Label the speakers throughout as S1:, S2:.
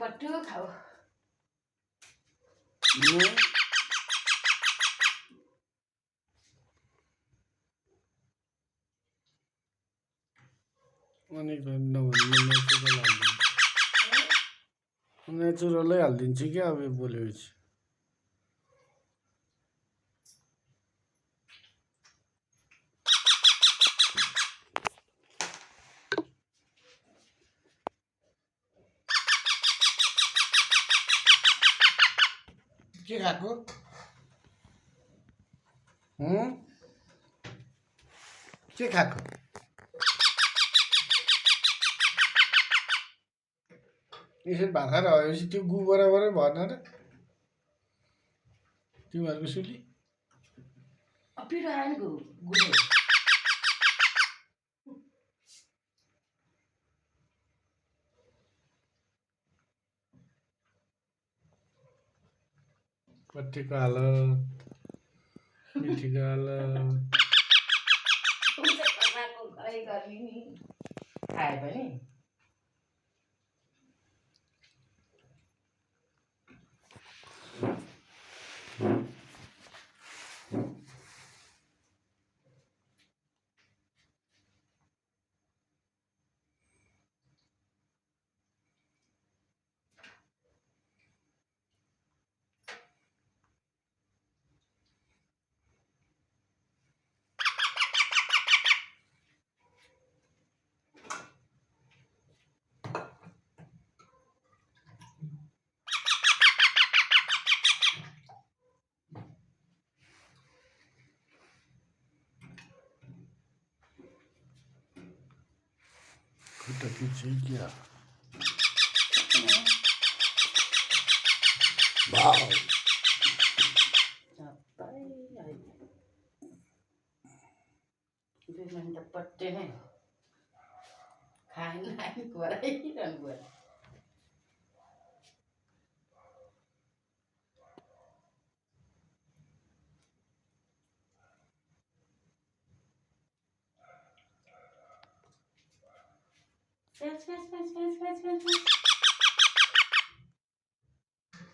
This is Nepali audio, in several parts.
S1: पट्टु खाऊ
S2: अनि नेचुरलै हालिदिन्छु क्या अब बोलेपछि के खाएको के खाएको यसरी भात खाएर भएपछि त्यो गु बराबरै भएन र तिमीहरूको सुली
S1: पिरो आयो नि गुरु
S2: पट्टीको हालत मिठीको हालत
S1: खाए पनि
S2: खुट्टा खिच्यो क्या
S1: पट्टे नै खाएन गराइरहनु पर्यो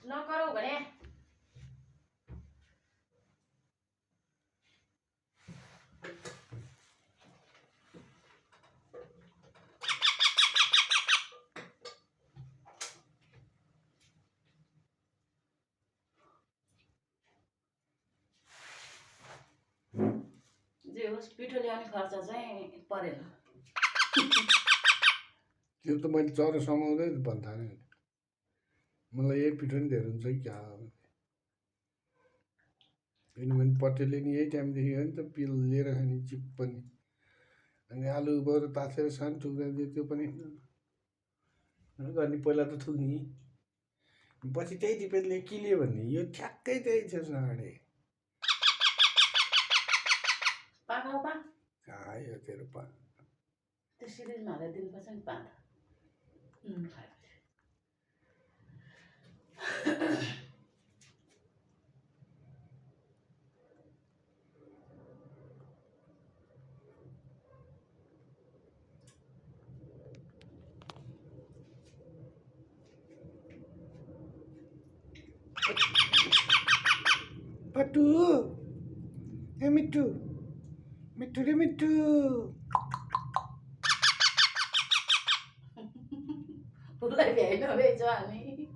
S1: नगरौ भने जे होस् पिठो ल्याउने खर्च चाहिँ परेन
S2: त्यो त मैले चरो समाउँदै भन्नु थालेँ मलाई यही पिठो नि धेरै हुन्छ कि क्या किनभने पटेलले नि यही टाइमदेखि हो नि त पिल लिएर खाने चिप पनि अनि आलु बरु ताछेर सानो टुक्रा दियो त्यो पनि गर्ने पहिला त थुक्ने पछि त्यही टिपेलले किल्यो भन्ने यो ठ्याक्कै त्यही छ साँडे आयो तेरो पा
S1: त्यो सिरिजमा हालेर दिनुपर्छ नि पात
S2: पट्टु ए मिट्टू मिट्टू रे मिट्टू
S1: उसलाई भ्याइन रहेछ हामी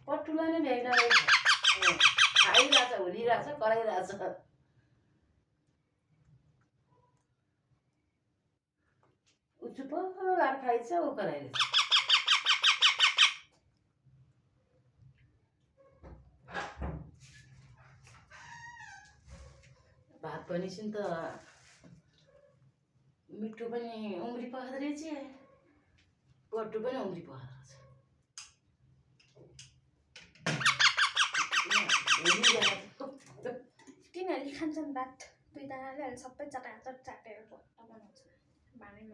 S1: पट्टुलाई नै भ्याइन रहेछ खाइरहेछ हुलिरहेछ कराइरहेछ ऊ चुप लाएर खाइछ ऊ कराइरहेछ भात भनेपछि त मिठो पनि उम्री पखाएको रहेछ पट्टु पनि उम्री पखाएको छ
S3: तिनीहरूले खान्छन् भात दुई दानाले सबै चटाचट चाटेर बनाउँछ भाँडै